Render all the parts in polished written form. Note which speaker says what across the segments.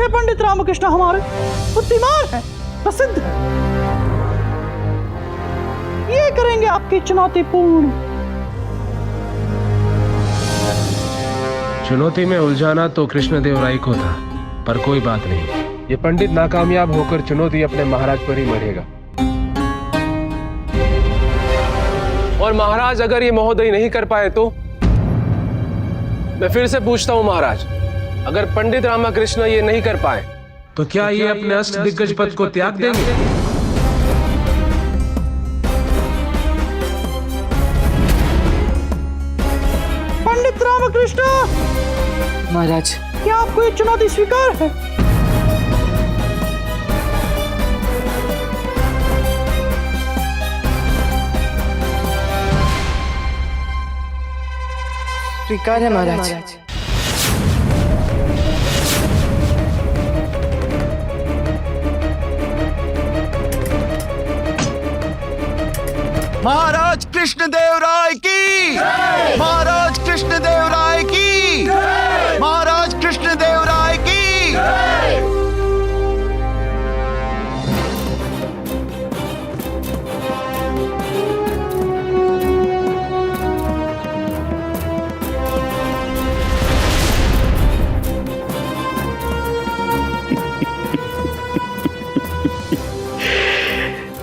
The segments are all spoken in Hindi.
Speaker 1: ये पंडित रामकृष्ण हमारे बुद्धिमान है, प्रसिद्ध है। ये करेंगे आपकी चुनौती पूर्ण।
Speaker 2: चुनौती में उलझाना तो कृष्णदेवराय को था, पर कोई बात नहीं, ये पंडित नाकामयाब होकर चुनौती अपने महाराज पर ही मरेगा। और महाराज अगर ये महोदय नहीं कर पाए तो मैं फिर से पूछता हूं महाराज, अगर पंडित रामकृष्ण ये नहीं कर पाए तो क्या ये अपने अष्ट दिग्गज पद को त्याग देंगे?
Speaker 1: पंडित रामकृष्ण
Speaker 3: महाराज,
Speaker 1: क्या आपको ये चुनौती स्वीकार है?
Speaker 3: स्वीकार है महाराज।
Speaker 4: महाराज कृष्णदेवराय की, महाराज कृष्णदेवराय की, महाराज कृष्णदेवराय की।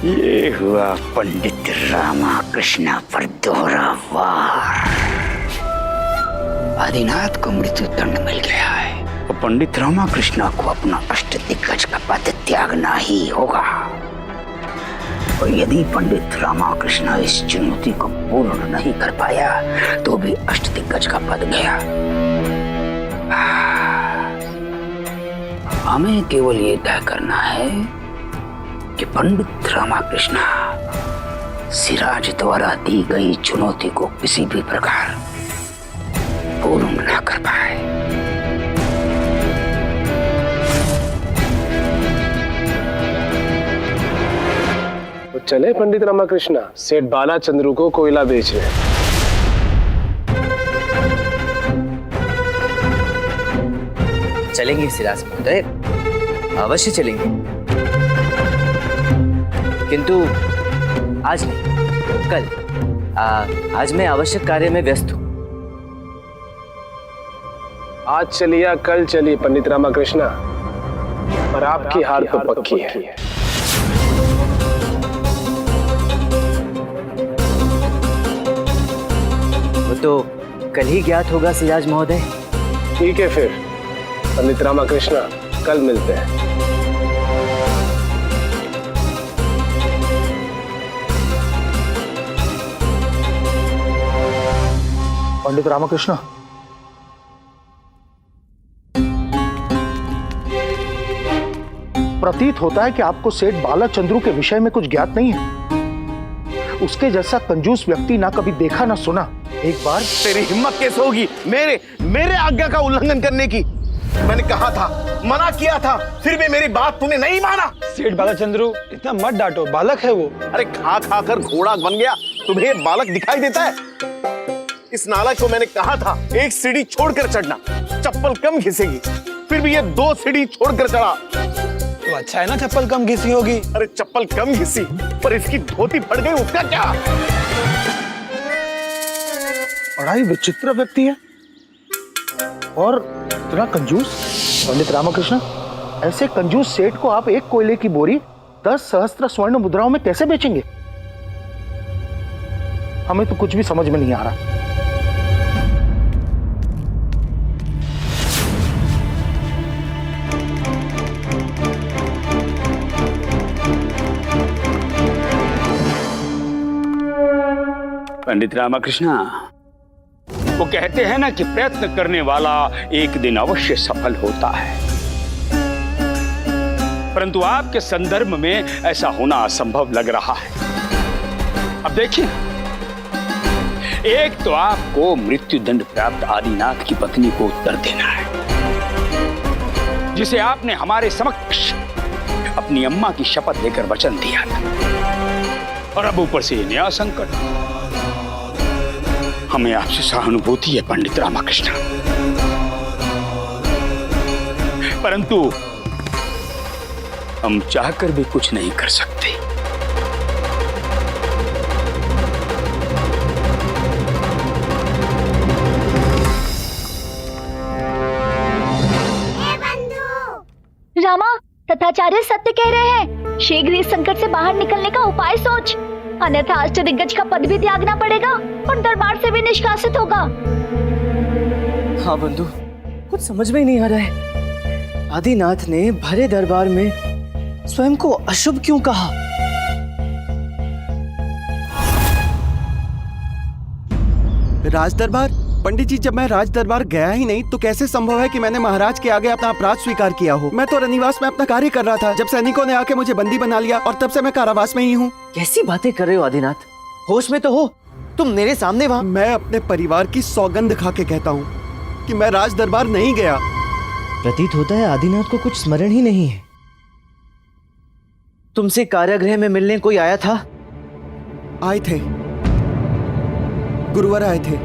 Speaker 5: ये हुआ पंडित रामकृष्ण पर दोहरा वार। आदिनाथ को मृत्यु दंड मिल गया है, तो पंडित रामकृष्ण को अपना अष्ट दिग्गज का पद त्यागना ही होगा। और यदि पंडित रामकृष्ण इस चुनौती को पूर्ण नहीं कर पाया तो भी अष्ट दिग्गज का पद गया। हमें केवल ये तय करना है कि पंडित रामकृष्ण सिराज द्वारा दी गई चुनौती को किसी भी प्रकार पूर्ण न कर पाए।
Speaker 2: तो चले पंडित रामकृष्ण सेठ बालाचंद्र को कोयला बेचने।
Speaker 3: चलेंगे सिराज महोदय, अवश्य चलेंगे, किंतु आज नहीं, कल। आज मैं आवश्यक कार्य में व्यस्त हूं।
Speaker 2: आज चलिए या कल चलिए पंडित रामकृष्ण, पर आपकी हार तो पक्की है।
Speaker 3: वो तो कल ही ज्ञात होगा सिराज महोदय।
Speaker 2: ठीक है फिर पंडित रामकृष्ण, कल मिलते हैं।
Speaker 1: पंडित रामकृष्ण, प्रतीत होता है कि आपको सेठ बालाचंद्र के विषय में कुछ ज्ञात नहीं है। उसके जैसा कंजूस व्यक्ति ना कभी देखा ना सुना। एक बार
Speaker 4: तेरी हिम्मत कैसे होगी मेरे आज्ञा का उल्लंघन करने की? मैंने कहा था, मना किया था, फिर भी मेरी बात तूने नहीं माना।
Speaker 6: सेठ बालाचंद्र, इतना मत डांटो, बालक है वो।
Speaker 4: अरे खा खा कर घोड़ा बन गया, तुम्हें बालक दिखाई देता है? इस नालायक को मैंने कहा था एक सीढ़ी छोड़कर चढ़ना, चप्पल कम घिसेगी, फिर भी ये 2 सीढ़ी छोड़कर चढ़ा।
Speaker 6: तो अच्छा है ना, चप्पल कम घिसी होगी।
Speaker 4: अरे चप्पल कम घिसी, पर इसकी धोती फट गई, उसका क्या?
Speaker 1: बड़ा ही विचित्र व्यक्ति है और इतना कंजूस। पंडित रामकृष्ण, ऐसे कंजूस सेठ को आप एक कोयले की बोरी 10 सहस्त्र स्वर्ण मुद्राओं में कैसे बेचेंगे? हमें तो कुछ भी समझ में नहीं आ रहा।
Speaker 5: पंडित रामकृष्ण,
Speaker 7: वो कहते हैं ना कि प्रयत्न करने वाला एक दिन अवश्य सफल होता है, परंतु आपके संदर्भ में ऐसा होना असंभव लग रहा है। अब देखिए, एक तो आपको मृत्युदंड प्राप्त आदिनाथ की पत्नी को उत्तर देना है, जिसे आपने हमारे समक्ष अपनी अम्मा की शपथ लेकर वचन दिया था, और अब ऊपर से ये नया संकट। हमें आपसे सहानुभूति है पंडित रामकृष्ण, परंतु हम चाहकर भी कुछ नहीं कर सकते।
Speaker 8: रामा, तथाचार्य सत्य कह रहे हैं। शीघ्र इस संकट से बाहर निकलने का उपाय सोच, अन्यथा अष्टदिग्गज का पद भी त्यागना पड़ेगा और दरबार से भी निष्कासित होगा।
Speaker 3: हाँ बंधु, कुछ समझ में ही नहीं आ रहा है। आदिनाथ ने भरे दरबार में स्वयं को अशुभ क्यों कहा?
Speaker 9: राज दरबार? पंडित जी, जब मैं राज दरबार गया ही नहीं तो कैसे संभव है कि मैंने महाराज के आगे अपना अपराध स्वीकार किया हो? मैं तो रनिवास में अपना कार्य कर रहा था जब सैनिकों ने आके मुझे बंदी बना लिया और तब से मैं कारावास में ही हूँ।
Speaker 3: कैसी बातें कर रहे हो आदिनाथ? होश में तो हो तुम? मेरे सामने वहाँ।
Speaker 9: मैं अपने परिवार की सौगंध खा के कहता हूँ कि मैं राज दरबार नहीं गया।
Speaker 3: प्रतीत होता है आदिनाथ को कुछ स्मरण ही नहीं है। तुमसे कारागृह में मिलने कोई आया था?
Speaker 9: आए थे, गुरुवर आए थे।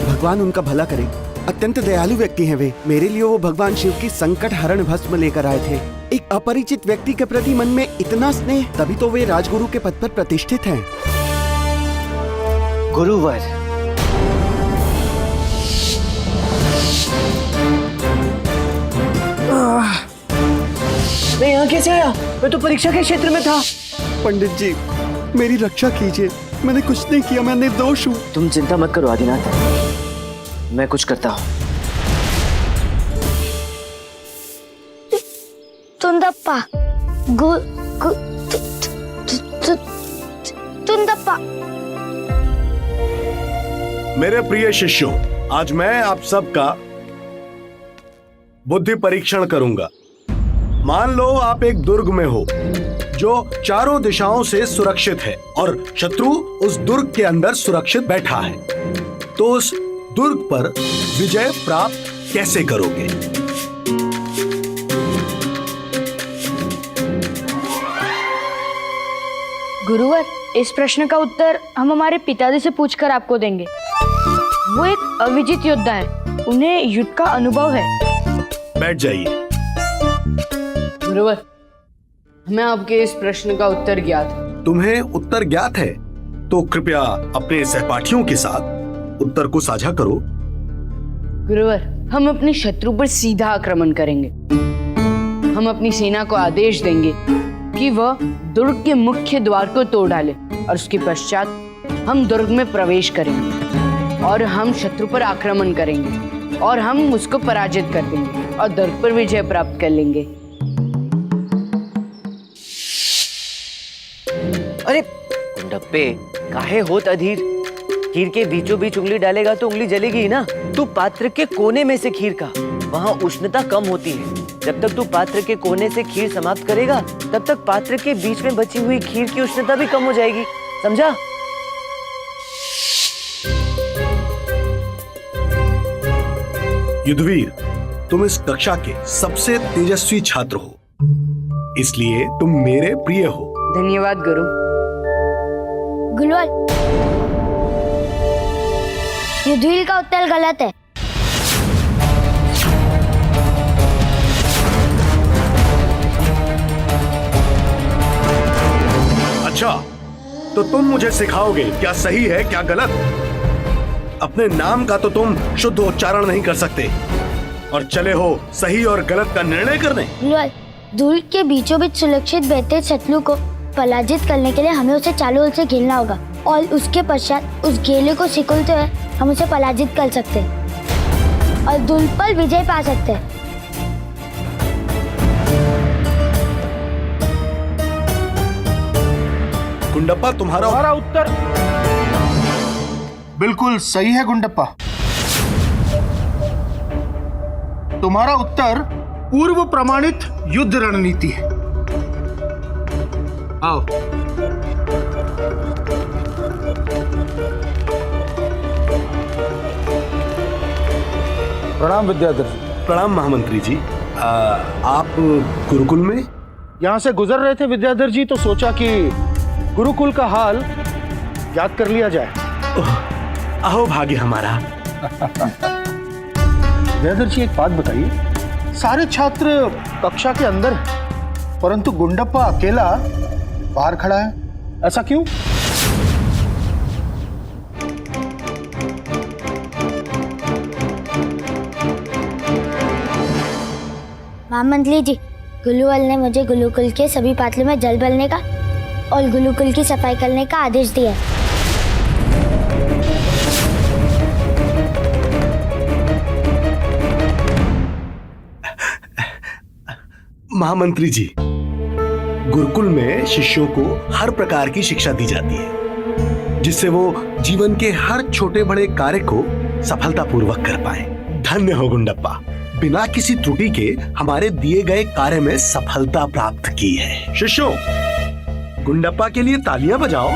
Speaker 9: भगवान उनका भला करे, अत्यंत दयालु व्यक्ति हैं वे। मेरे लिए वो भगवान शिव की संकट हरण भस्म लेकर आए थे। एक अपरिचित व्यक्ति के प्रति मन में इतना स्नेह, तभी तो वे राजगुरु के पद पर प्रतिष्ठित हैं।
Speaker 3: गुरुवर, मैं यहाँ कैसे आया? मैं तो परीक्षा के क्षेत्र में था।
Speaker 9: पंडित जी, मेरी रक्षा कीजिए, मैंने कुछ नहीं किया, मैं निर्दोष हूँ।
Speaker 3: तुम चिंता मत करो आदिनाथ, मैं कुछ करता हूँ।
Speaker 8: तुंदप्पा, तुंदप्पा।
Speaker 4: मेरे प्रिय शिष्यों, आज मैं आप सबका बुद्धि परीक्षण करूंगा। मान लो आप एक दुर्ग में हो जो चारों दिशाओं से सुरक्षित है और शत्रु उस दुर्ग के अंदर सुरक्षित बैठा है, तो उस दुर्ग पर विजय प्राप्त कैसे करोगे?
Speaker 10: गुरुवर, इस प्रश्न का उत्तर हम हमारे पिताजी से पूछकर आपको देंगे। वो एक अविजित योद्धा है, उन्हें युद्ध का अनुभव है।
Speaker 4: बैठ जाइए।
Speaker 10: गुरुवर, हमें आपके इस प्रश्न का उत्तर ज्ञात है।
Speaker 4: तुम्हें उत्तर ज्ञात है तो कृपया अपने सहपाठियों के साथ उत्तर को साझा करो।
Speaker 10: गुरुवर, हम अपने शत्रु पर सीधा आक्रमण करेंगे। हम अपनी सेना को आदेश देंगे कि वह दुर्ग के मुख्य द्वार को तोड़ डाले और उसके पश्चात हम दुर्ग में प्रवेश करेंगे और हम शत्रु पर आक्रमण करेंगे और हम उसको पराजित कर देंगे और दुर्ग पर विजय प्राप्त कर लेंगे।
Speaker 3: अरे कुंडप्पे, काहे होत अधीर? खीर के बीचों बीच उंगली डालेगा तो उंगली जलेगी ही ना। तू पात्र के कोने में से खीर का, वहाँ उष्णता कम होती है। जब तक तू पात्र के कोने से खीर समाप्त करेगा तब तक पात्र के बीच में बची हुई खीर की उष्णता भी कम हो जाएगी, समझा?
Speaker 4: युद्धवीर, तुम इस कक्षा के सबसे तेजस्वी छात्र हो, इसलिए तुम मेरे प्रिय हो।
Speaker 10: धन्यवाद गुरु।
Speaker 8: गुरुवर, युद्धवीर का उत्तर गलत है।
Speaker 4: अच्छा, तो तुम मुझे सिखाओगे क्या सही है क्या गलत? अपने नाम का तो तुम शुद्ध उच्चारण नहीं कर सकते और चले हो सही और गलत का निर्णय करने।
Speaker 8: गुरुवर, दुर्ग के बीचों बीच सुरक्षित बैठे शत्रु को पराजित करने के लिए हमें उसे चारों ओर से घेरना होगा और उसके पश्चात उस घेरे को सिकुड़ते हुए हम उसे पराजित कर सकते हैं और दुर्ग पर विजय पा सकते हैं।
Speaker 4: गुंडप्पा, तुम्हारा
Speaker 1: उत्तर बिल्कुल सही है। गुंडप्पा, तुम्हारा उत्तर पूर्व प्रमाणित युद्ध रणनीति है। आओ। प्रणाम विद्याधर जी।
Speaker 4: प्रणाम महामंत्री जी। आप गुरुकुल में?
Speaker 1: यहाँ से गुजर रहे थे विद्याधर जी, तो सोचा कि गुरुकुल का हाल याद कर लिया जाए।
Speaker 4: अहो भाग्य हमारा।
Speaker 1: विद्याधर जी, एक बात बताइए, सारे छात्र कक्षा के अंदर हैं, परंतु गुंडप्पा अकेला बाहर खड़ा है। ऐसा क्यों?
Speaker 8: महामंत्री जी, गुलूवाल ने मुझे गुलूकुल के सभी पातलों में जल भरने का और गुलूकुल की सफाई करने का आदेश दिया है।
Speaker 4: महामंत्री जी, गुरुकुल में शिष्यों को हर प्रकार की शिक्षा दी जाती है जिससे वो जीवन के हर छोटे बड़े कार्य को सफलतापूर्वक कर पाए। धन्य हो गुंडप्पा, बिना किसी त्रुटि के हमारे दिए गए कार्य में सफलता प्राप्त की है। शिष्यों, गुंडप्पा के लिए तालियां बजाओ।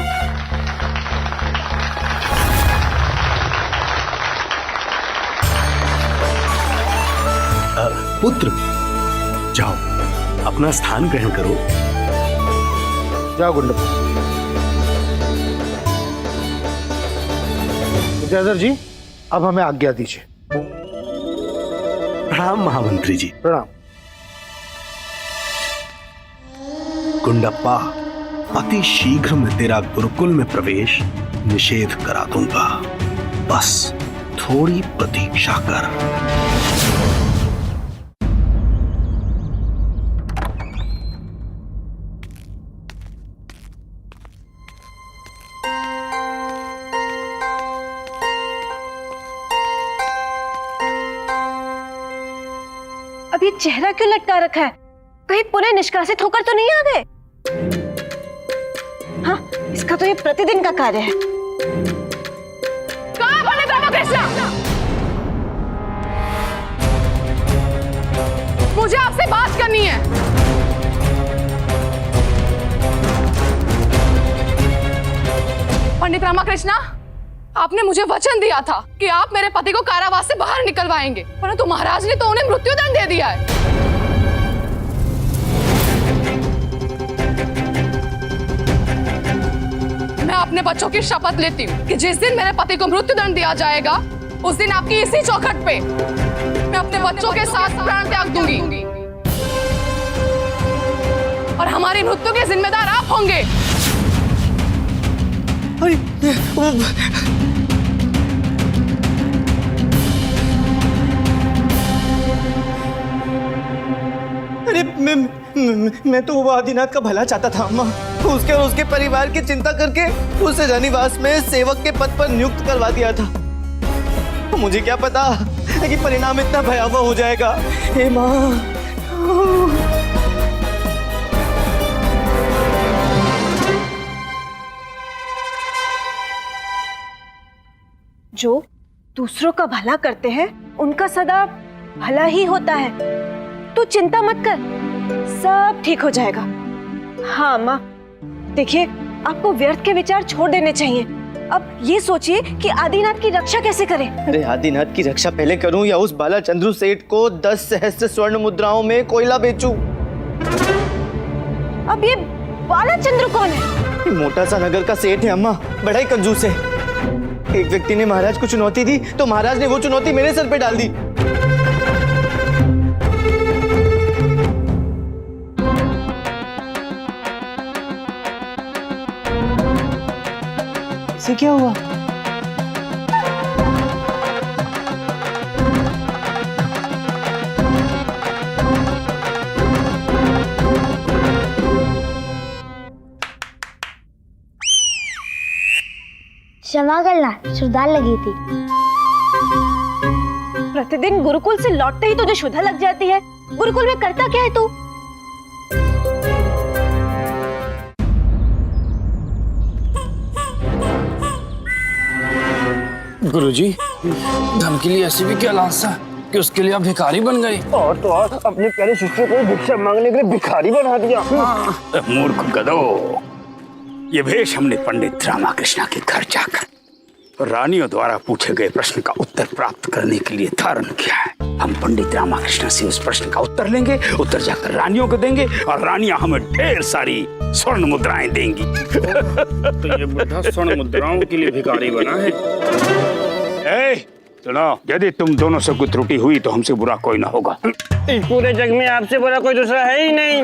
Speaker 4: पुत्र, जाओ अपना स्थान ग्रहण करो।
Speaker 1: जाओ गुंडप्पा। विद्याधर जी, अब हमें आज्ञा दीजिए।
Speaker 4: प्रणाम महामंत्री जी।
Speaker 1: प्रणाम।
Speaker 4: गुंडप्पा, अति शीघ्र मैं तेरा गुरुकुल में प्रवेश निषेध करा दूंगा, बस थोड़ी प्रतीक्षा कर।
Speaker 11: अब ये चेहरा क्यों लटका रखा है? कहीं पुनः निष्कासित होकर तो नहीं आ गए? हाँ, इसका तो ये प्रतिदिन का कार्य है।
Speaker 10: कहाँ पंडित रामकृष्ण? मुझे आपसे बात करनी है। पंडित रामकृष्ण, आपने मुझे वचन दिया था कि आप मेरे पति को कारावास से बाहर निकलवाएंगे, परंतु महाराज ने तो उन्हें मृत्युदंड दे दिया है। मैं अपने बच्चों की शपथ लेती हूँ कि जिस दिन मेरे पति को मृत्युदंड दिया जाएगा, उस दिन आपकी इसी चौखट पे मैं अपने बच्चों के साथ प्राण त्याग दूंगी और हमारी मृत्यु के जिम्मेदार आप होंगे।
Speaker 9: अरे मैं तो वो आदिनाथ का भला चाहता था अम्मा। उसके और उसके परिवार की चिंता करके उसे रनिवास में सेवक के पद पर नियुक्त करवा दिया था। मुझे क्या पता कि परिणाम इतना भयावह हो जाएगा। हे माँ,
Speaker 11: जो दूसरों का भला करते हैं उनका सदा भला ही होता है। तू चिंता मत कर, सब ठीक हो जाएगा। हाँ माँ, देखिए आपको व्यर्थ के विचार छोड़ देने चाहिए। अब ये सोचिए कि आदिनाथ की रक्षा कैसे करें।
Speaker 9: अरे आदिनाथ की रक्षा पहले करूं या उस बालाचंद्र सेठ को 10 सहस्त्र स्वर्ण मुद्राओं में कोयला बेचूं?
Speaker 11: अब ये बालाचंद्र कौन है?
Speaker 9: मोटा सा नगर का सेठ है अम्मा, बड़ा ही कंजूस है। एक व्यक्ति ने महाराज को चुनौती दी तो महाराज ने वो चुनौती मेरे सर पे डाल दी। इसे क्या हुआ?
Speaker 8: क्षमा करना, शुद्धा लगी थी।
Speaker 11: प्रतिदिन गुरुकुल से लौटते ही तुझे शुद्धा लग जाती है। गुरुकुल में करता क्या है तू?
Speaker 6: गुरुजी, धन के लिए ऐसी भी क्या लालसा कि उसके लिए आप भिखारी बन गए।
Speaker 9: और तो और अपने प्यारे शिष्यों को भिक्षा मांगने के लिए भिखारी बना दिया।
Speaker 7: मूर्ख गधो, ये भेष हमने पंडित रामकृष्ण के घर जाकर रानियों द्वारा पूछे गए प्रश्न का उत्तर प्राप्त करने के लिए धारण किया है। हम पंडित रामकृष्ण से उस प्रश्न का उत्तर लेंगे, उत्तर जाकर रानियों को देंगे और रानियां हमें ढेर सारी स्वर्ण मुद्राएं देंगी।
Speaker 6: तो ये बुढ़ा स्वर्ण मुद्राओं के लिए भिखारी बना है।
Speaker 7: सुनो, यदि तुम दोनों से कोई त्रुटि हुई तो हमसे बुरा कोई ना होगा।
Speaker 6: इस पूरे जग में आपसे बड़ा कोई दूसरा है ही नहीं।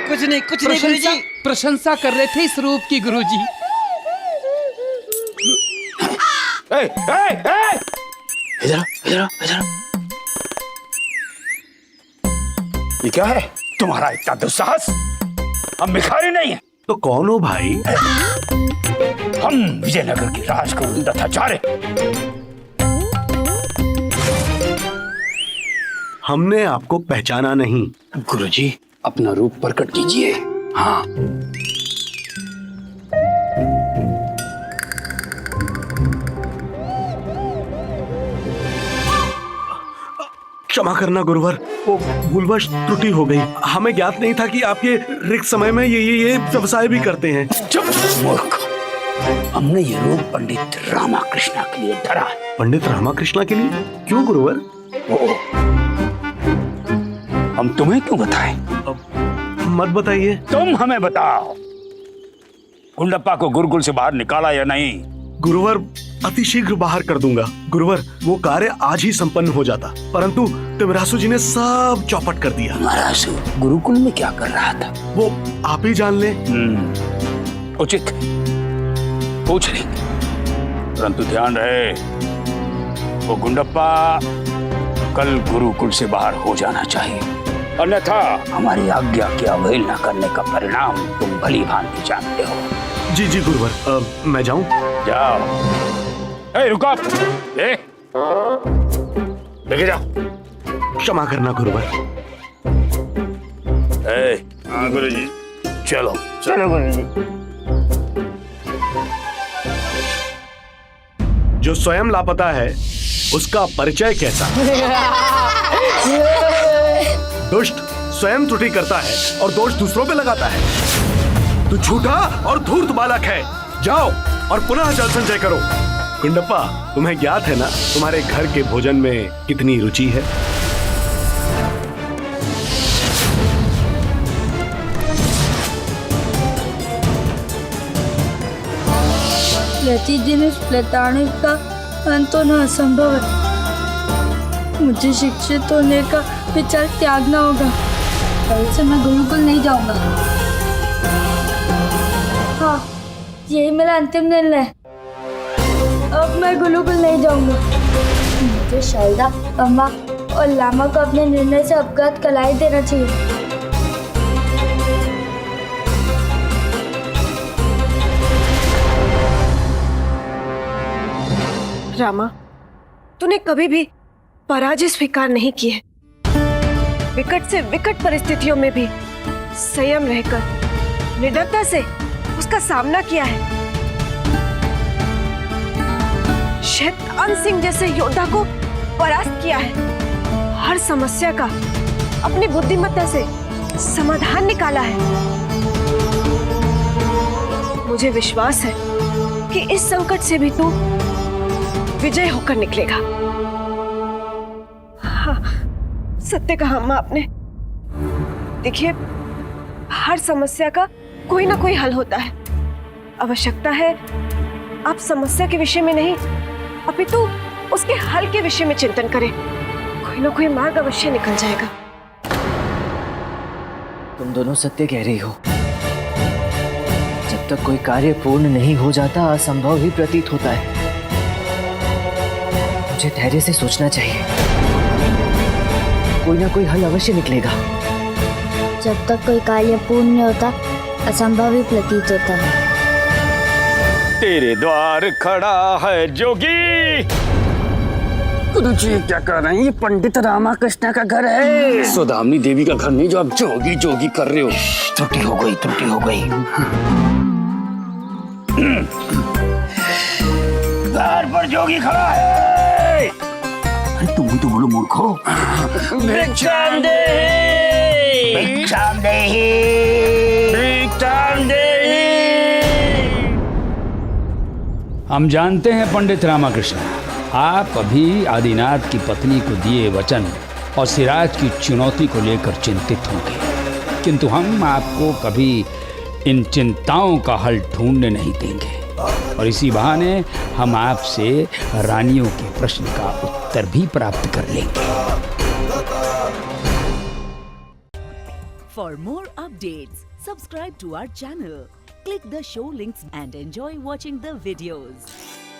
Speaker 12: कुछ नहीं गुरुजी। प्रशंसा कर रहे थे इस रूप की गुरुजी।
Speaker 7: इधर ये क्या है तुम्हारा इतना दुस्साहस? हम भिखारी नहीं है।
Speaker 4: तो कौन हो भाई?
Speaker 7: हम विजयनगर के राजकुमार दत्ताचार्य।
Speaker 4: हमने आपको पहचाना नहीं।
Speaker 7: गुरुजी अपना रूप प्रकट कीजिए। हाँ
Speaker 4: क्षमा करना गुरुवर, वो भूलवश त्रुटि हो गई। हमें ज्ञात नहीं था कि आप ये रिक्त समय में ये व्यवसाय भी करते हैं।
Speaker 7: चुप मूर्ख। हमने ये रूप पंडित रामाकृष्ण के लिए धरा है।
Speaker 4: पंडित रामाकृष्ण के लिए? क्यों गुरुवर?
Speaker 7: हम तुम्हें क्यों बताएं?
Speaker 4: मत बताइए।
Speaker 7: तुम हमें बताओ, गुंडप्पा को गुरुकुल से बाहर निकाला या नहीं?
Speaker 4: गुरुवर अति शीघ्र बाहर कर दूंगा। गुरुवर वो कार्य आज ही संपन्न हो जाता, परंतु तिमरासु जी ने सब चौपट कर दिया।
Speaker 7: तिमरासु गुरुकुल में क्या कर रहा था?
Speaker 4: वो आप ही जान ले।
Speaker 7: उचित पूछ लेंगे, परंतु ध्यान रहे वो गुंडप्पा कल गुरुकुल से बाहर हो जाना चाहिए, अन्यथा हमारी आज्ञा की अवहेलना करने का परिणाम तुम भली भांति जानते हो।
Speaker 4: जी जी गुरुवर, मैं जाऊं?
Speaker 7: जाओ। रुको, लेके जाओ।
Speaker 4: क्षमा करना गुरुवर।
Speaker 7: हाँ गुरुजी, चलो
Speaker 6: चलो गुरुजी।
Speaker 4: जो स्वयं लापता है उसका परिचय कैसा? दुष्ट स्वयं त्रुटि करता है और दोष दूसरों पे लगाता है। तू झूठा और धूर्त बालक है। जाओ और पुनः जल संचय करो। गुंडप्पा, तुम्हें ज्ञात है ना तुम्हारे घर के भोजन में कितनी रुचि है?
Speaker 8: प्रतिदिन इस प्रताड़ना का अंत होना असंभव है। मुझे शिक्षित होने का विचार त्यागना होगा। कल से मैं गुरुकुल नहीं जाऊंगा। हाँ, यही मेरा अंतिम निर्णय है। अब मैं गुरुकुल नहीं जाऊंगा। मुझे शारदा, अम्मा और लामा को अपने निर्णय से अवगत कराई देना चाहिए।
Speaker 11: रामा, तूने कभी भी पराजय स्वीकार नहीं की है। विकट से विकट परिस्थितियों में भी संयम रहकर निडरता से उसका सामना किया है। शैतान सिंह जैसे योद्धा को परास्त किया है। हर समस्या का अपनी बुद्धिमत्ता से समाधान निकाला है। मुझे विश्वास है कि इस संकट से भी तू विजय होकर निकलेगा। हाँ, सत्य कहा अम्मा आपने। देखिए, हर समस्या का कोई ना कोई हल होता है। आवश्यकता है आप समस्या के विषय में नहीं, अपितु उसके हल के विषय में चिंतन करें। कोई ना कोई मार्ग अवश्य निकल जाएगा।
Speaker 3: तुम दोनों सत्य कह रही हो। जब तक कोई कार्य पूर्ण नहीं हो जाता, असंभव ही प्रतीत होता है। मुझे धैर्य से सोचना चाहिए। कोई ना कोई हल अवश्य निकलेगा।
Speaker 8: जब तक कोई कार्य पूर्ण नहीं होता, असंभव ही प्रतीत होता है।
Speaker 7: तेरे द्वार खड़ा है जोगी।
Speaker 6: गुरुजी क्या कर रहे हैं? ये पंडित रामाकृष्ण का घर है।
Speaker 7: सौदामिनी देवी का घर नहीं जो आप जोगी जोगी कर रहे हो। त्रुटि हो गई, त्रुटि हो गई। द्वार पर जोगी खड़ा है। अरे तुम तो बोलो मूर्ख हो।
Speaker 6: भिक्षाम देहि,
Speaker 7: भिक्षाम देहि,
Speaker 6: भिक्षाम देहि।
Speaker 13: हम जानते हैं पंडित रामाकृष्ण, आप अभी आदिनाथ की पत्नी को दिए वचन और सिराज की चुनौती को लेकर चिंतित होंगे, किंतु हम आपको कभी इन चिंताओं का हल ढूंढने नहीं देंगे और इसी बहाने हम आपसे रानियों के प्रश्न का उत्तर भी प्राप्त कर लेंगे।
Speaker 14: For more updates, subscribe to our channel, click the show links and enjoy watching the videos.